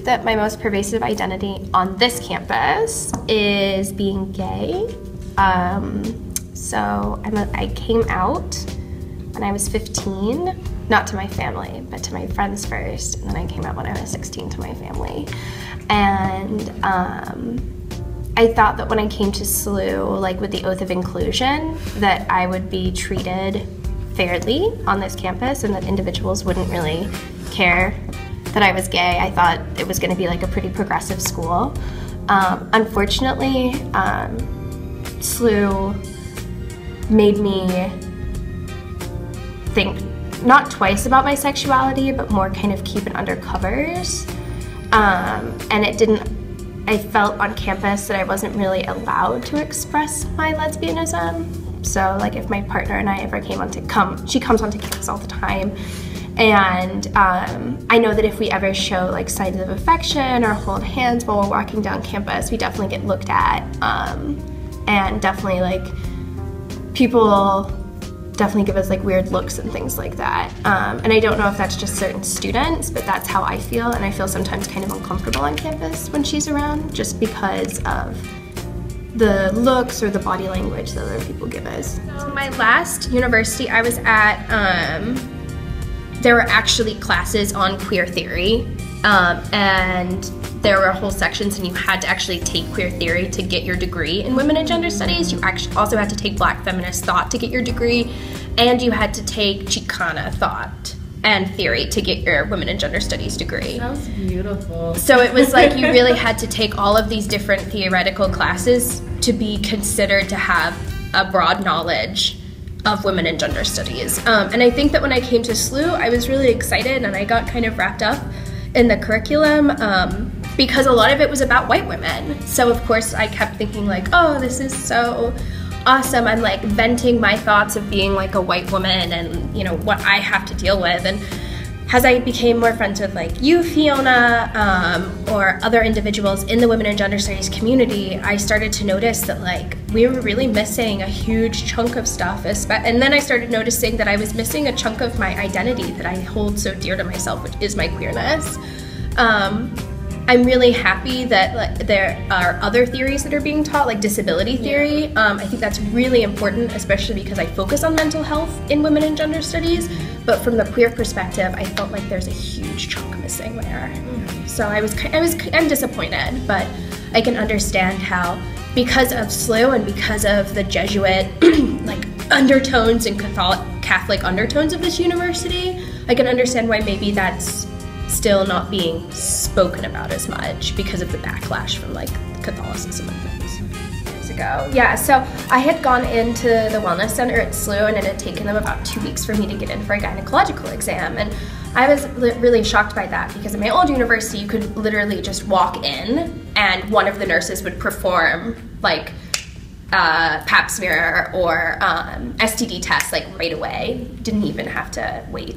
think that my most pervasive identity on this campus is being gay. So I came out when I was 15, not to my family, but to my friends first, and then I came out when I was 16 to my family. And I thought that when I came to SLU, like with the oath of inclusion, that I would be treated fairly on this campus and that individuals wouldn't really care that I was gay. I thought it was going to be like a pretty progressive school. Unfortunately, SLU made me think not twice about my sexuality, but more kind of keep it under covers. And it didn't, I felt on campus that I wasn't really allowed to express my lesbianism. So like if my partner and I ever she comes onto campus all the time. And I know that if we ever show like signs of affection or hold hands while we're walking down campus, we definitely get looked at. And definitely like people definitely give us like weird looks and things like that. And I don't know if that's just certain students, but that's how I feel. And I feel sometimes kind of uncomfortable on campus when she's around just because of the looks or the body language that other people give us. So my last university I was at, there were actually classes on queer theory, and there were whole sections and you had to actually take queer theory to get your degree in women and gender studies. You actually also had to take Black feminist thought to get your degree, and you had to take Chicana thought and theory to get your women and gender studies degree. Sounds beautiful. So it was like you really had to take all of these different theoretical classes to be considered to have a broad knowledge of women and gender studies. And I think that when I came to SLU, I was really excited and I got kind of wrapped up in the curriculum because a lot of it was about white women. So of course I kept thinking like, oh, this is so awesome. I'm like venting my thoughts of being like a white woman and you know what I have to deal with. And as I became more friends with like you, Fiona, or other individuals in the women and gender studies community, I started to notice that like we were really missing a huge chunk of stuff. And then I started noticing that I was missing a chunk of my identity that I hold so dear to myself, which is my queerness. I'm really happy that like, there are other theories that are being taught, like disability theory. Yeah. I think that's really important, especially because I focus on mental health in women and gender studies. But from the queer perspective, I felt like there's a huge chunk missing there. Mm-hmm. So I'm disappointed, but I can understand how, because of SLU and because of the Jesuit like undertones and Catholic undertones of this university, I can understand why maybe that's still not being spoken about as much because of the backlash from like Catholicism and things years ago. Yeah, so I had gone into the wellness center at SLU and it had taken them about 2 weeks for me to get in for a gynecological exam. And I was really shocked by that because at my old university, you could literally just walk in and one of the nurses would perform like pap smear or STD test like right away. Didn't even have to wait.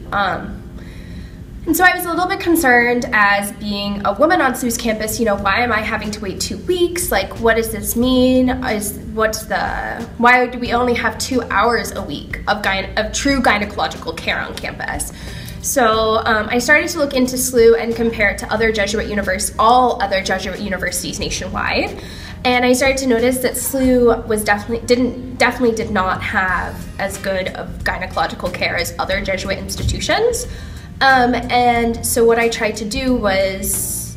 And so I was a little bit concerned as being a woman on SLU's campus, you know, why am I having to wait 2 weeks? Like, what does this mean? Why do we only have 2 hours a week of true gynecological care on campus? So I started to look into SLU and compare it to other all other Jesuit universities nationwide. And I started to notice that SLU was definitely did not have as good of gynecological care as other Jesuit institutions. And so what I tried to do was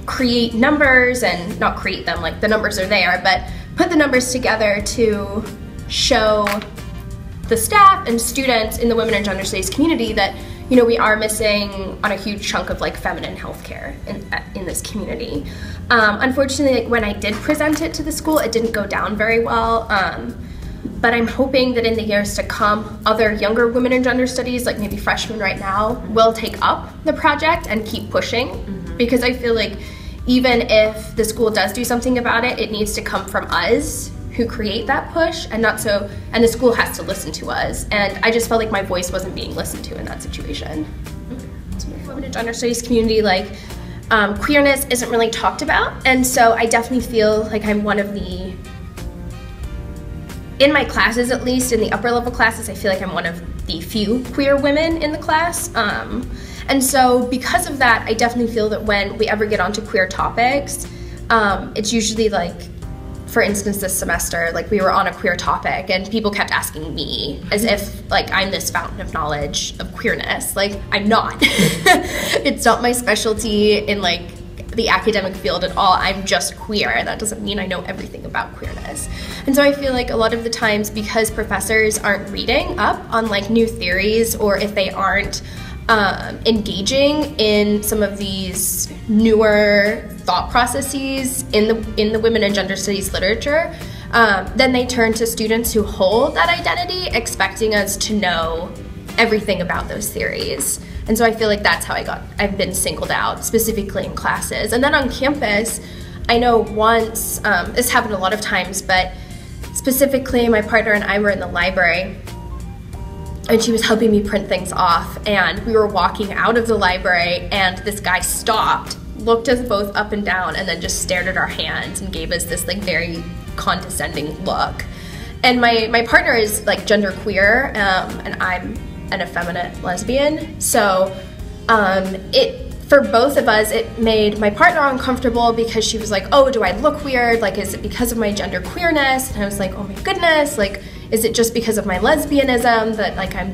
create numbers, and not create them, like the numbers are there, but put the numbers together to show the staff and students in the women and gender studies community that, you know, we are missing on a huge chunk of like feminine healthcare in this community. Unfortunately, like, when I did present it to the school, it didn't go down very well. But I'm hoping that in the years to come, other younger women in gender studies, like maybe freshmen right now, will take up the project and keep pushing. Mm-hmm. Because I feel like even if the school does do something about it, it needs to come from us who create that push, and and the school has to listen to us. And I just felt like my voice wasn't being listened to in that situation. Mm-hmm. So in the women in gender studies community, like queerness isn't really talked about. And so I definitely feel like I'm one of the, in my classes at least, in the upper level classes, I feel like I'm one of the few queer women in the class. And so because of that, I definitely feel that when we ever get onto queer topics, it's usually like, for instance, this semester, like we were on a queer topic and people kept asking me as if like I'm this fountain of knowledge of queerness. Like, I'm not. It's not my specialty in like the academic field at all. I'm just queer. That doesn't mean I know everything about queerness. And so I feel like a lot of the times, because professors aren't reading up on like new theories, or if they aren't engaging in some of these newer thought processes in the women and gender studies literature, then they turn to students who hold that identity, expecting us to know everything about those theories. And so I feel like that's how I've been singled out, specifically in classes. And then on campus, I know once, this happened a lot of times, but specifically my partner and I were in the library, and she was helping me print things off, and we were walking out of the library, and this guy stopped, looked us both up and down, and then just stared at our hands and gave us this like very condescending look. And my partner is like genderqueer, and I'm an effeminate lesbian, so for both of us, it made my partner uncomfortable because she was like, oh, do I look weird? Like, is it because of my gender queerness? And I was like, oh my goodness, like, is it just because of my lesbianism that like I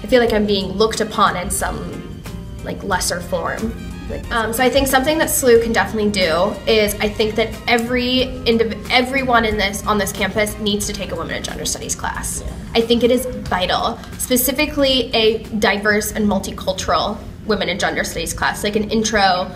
feel like I'm being looked upon in some like lesser form? So I think something that SLU can definitely do is, I think that everyone on this campus needs to take a women and gender studies class. Yeah. I think it is vital, specifically a diverse and multicultural women and gender studies class, like an intro.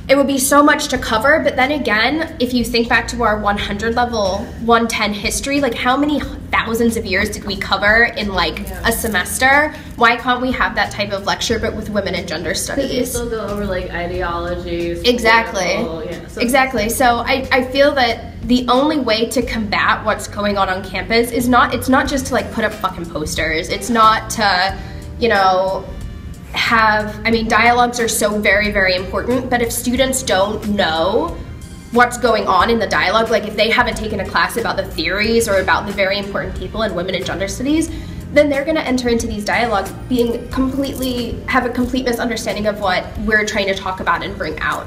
It would be so much to cover, but then again, if you think back to our 100 level 110 history, like how many thousands of years did we cover in like a semester? Why can't we have that type of lecture, but with women and gender studies? You still go over like ideologies. Exactly. Exactly. So I feel that the only way to combat what's going on campus is it's not just to like put up fucking posters. It's not to, dialogues are so very, very important, but if students don't know what's going on in the dialogue, like if they haven't taken a class about the theories or about the very important people in women and gender studies, then they're going to enter into these dialogues have a complete misunderstanding of what we're trying to talk about and bring out.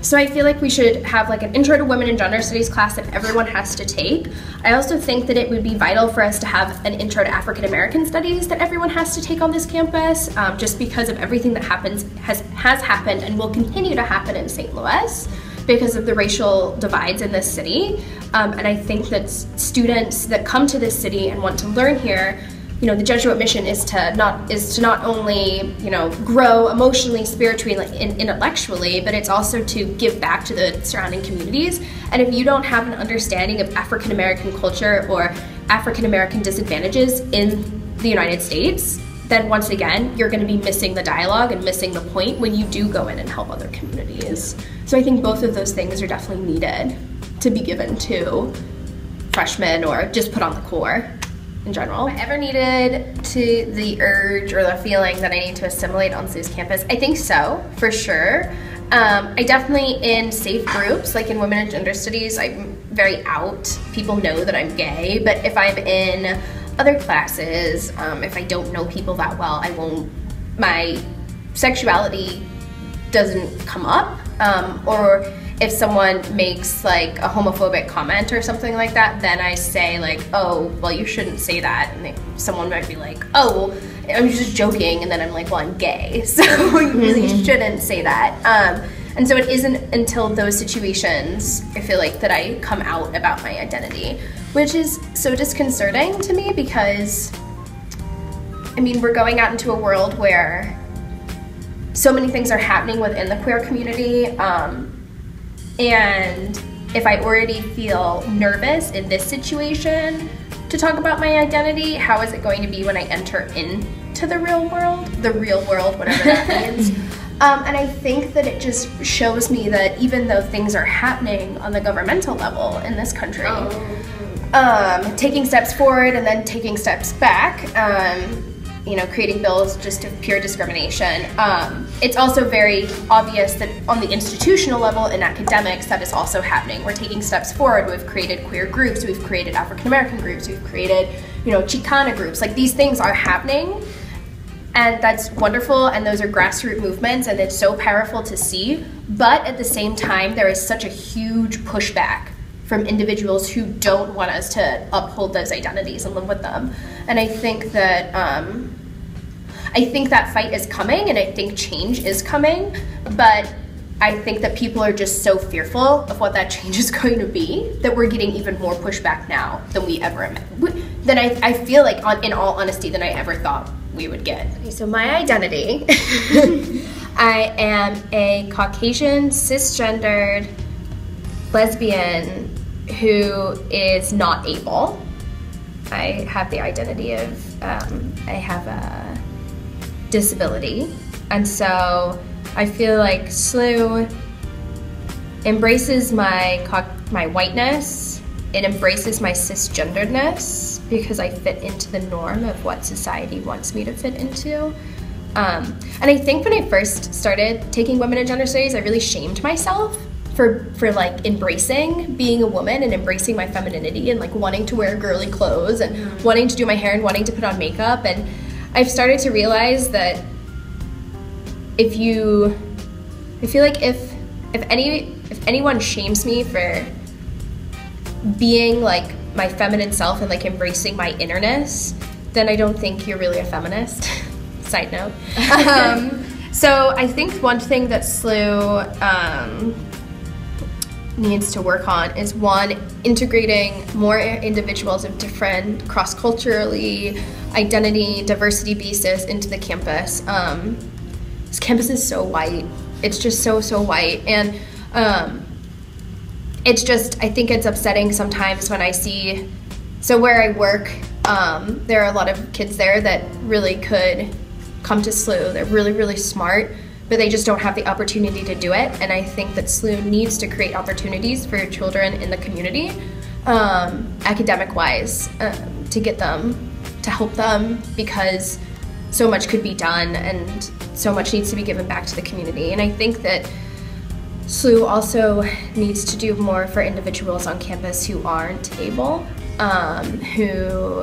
So I feel like we should have like an intro to women and gender studies class that everyone has to take. I also think that it would be vital for us to have an intro to African American studies that everyone has to take on this campus, just because of everything that has happened and will continue to happen in St. Louis because of the racial divides in this city. And I think that students that come to this city and want to learn here, the Jesuit mission is to not only, grow emotionally, spiritually, and intellectually, but it's also to give back to the surrounding communities. And if you don't have an understanding of African American culture or African American disadvantages in the United States, then once again, you're going to be missing the dialogue and missing the point when you do go in and help other communities. So I think both of those things are definitely needed to be given to freshmen or just put on the core in general. If I ever needed the urge or the feeling that I need to assimilate on SLU's campus, I think so, for sure. I definitely, in safe groups, like in women and gender studies, I'm very out. People know that I'm gay, but if I'm in other classes, if I don't know people that well, my sexuality doesn't come up, or if someone makes like a homophobic comment or something like that, then I say like, oh, well, you shouldn't say that. And someone might be like, oh, I'm just joking. And then I'm like, well, I'm gay, so you really shouldn't say that. And so it isn't until those situations, I feel like, that I come out about my identity, which is so disconcerting to me because, we're going out into a world where so many things are happening within the queer community. And if I already feel nervous in this situation to talk about my identity, how is it going to be when I enter into the real world, whatever that means. And I think that it just shows me that even though things are happening on the governmental level in this country, taking steps forward and then taking steps back, creating bills just of pure discrimination. It's also very obvious that on the institutional level in academics that is also happening. We're taking steps forward. We've created queer groups. We've created African American groups. We've created, Chicana groups. Like, these things are happening. And that's wonderful, and those are grassroots movements, and it's so powerful to see. But at the same time, there is such a huge pushback from individuals who don't want us to uphold those identities and live with them. And I think that fight is coming, and I think change is coming, but I think that people are just so fearful of what that change is going to be that we're getting even more pushback now than we ever than I feel like, in all honesty, than I ever thought we would get. Okay, so my identity, I am a Caucasian, cisgendered lesbian who is not able. I have the identity of, I have a disability, and so I feel like SLU embraces my whiteness, it embraces my cisgenderedness, because I fit into the norm of what society wants me to fit into. And I think when I first started taking women and gender studies, I really shamed myself for like embracing being a woman and embracing my femininity and like wanting to wear girly clothes and wanting to do my hair and wanting to put on makeup. And I've started to realize that I feel like if anyone shames me for being like my feminine self and like embracing my innerness, then I don't think you're really a feminist. Side note. So I think one thing that SLU needs to work on is, one, integrating more individuals of different cross-culturally, identity, diversity bases into the campus. This campus is so white. It's just so white. And it's just, I think it's upsetting sometimes when I see, so where I work, there are a lot of kids there that really could come to SLU. They're really smart, but they just don't have the opportunity to do it. And I think that SLU needs to create opportunities for children in the community, academic-wise, to get them, to help them, because so much could be done and so much needs to be given back to the community. And I think that SLU also needs to do more for individuals on campus who aren't able, who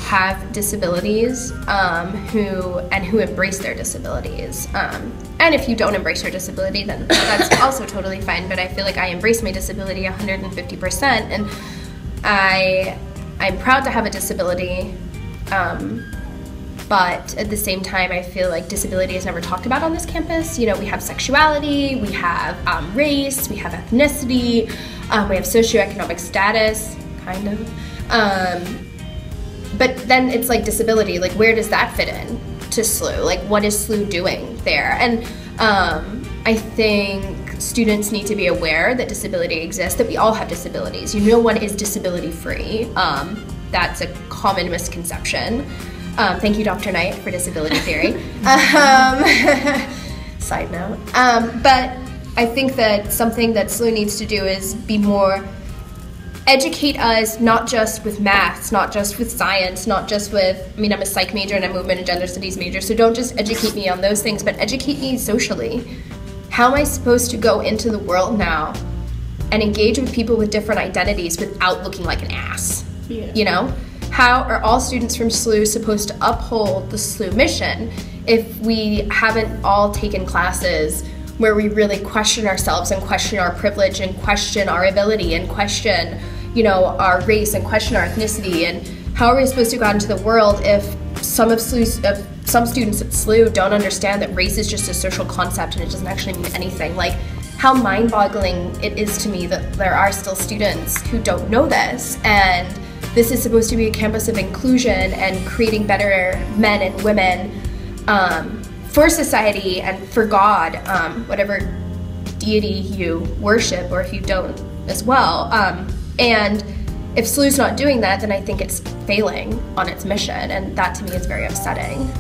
have disabilities, who embrace their disabilities. And if you don't embrace your disability, then that's also totally fine. But I feel like I embrace my disability 150%, and I'm proud to have a disability. But at the same time, I feel like disability is never talked about on this campus. You know, we have sexuality, we have race, we have ethnicity, we have socioeconomic status, kind of. But then it's like disability, like where does that fit in to SLU? Like what is SLU doing there? And I think students need to be aware that disability exists, that we all have disabilities. No one is disability free. That's a common misconception. Thank you, Dr. Knight, for disability theory. Side note. But I think that something that SLU needs to do is be more, educate us, not just with maths, not just with science, not just with, I'm a psych major and a movement and gender studies major, so don't just educate me on those things, but educate me socially. How am I supposed to go into the world now and engage with people with different identities without looking like an ass? Yeah. You know? How are all students from SLU supposed to uphold the SLU mission if we haven't all taken classes where we really question ourselves and question our privilege and question our ability and question, our race and question our ethnicity? And how are we supposed to go out into the world if some students at SLU don't understand that race is just a social concept and it doesn't actually mean anything? Like, how mind-boggling it is to me that there are still students who don't know this. And this is supposed to be a campus of inclusion and creating better men and women for society and for God, whatever deity you worship, or if you don't as well. And if SLU's not doing that, then I think it's failing on its mission, and that to me is very upsetting.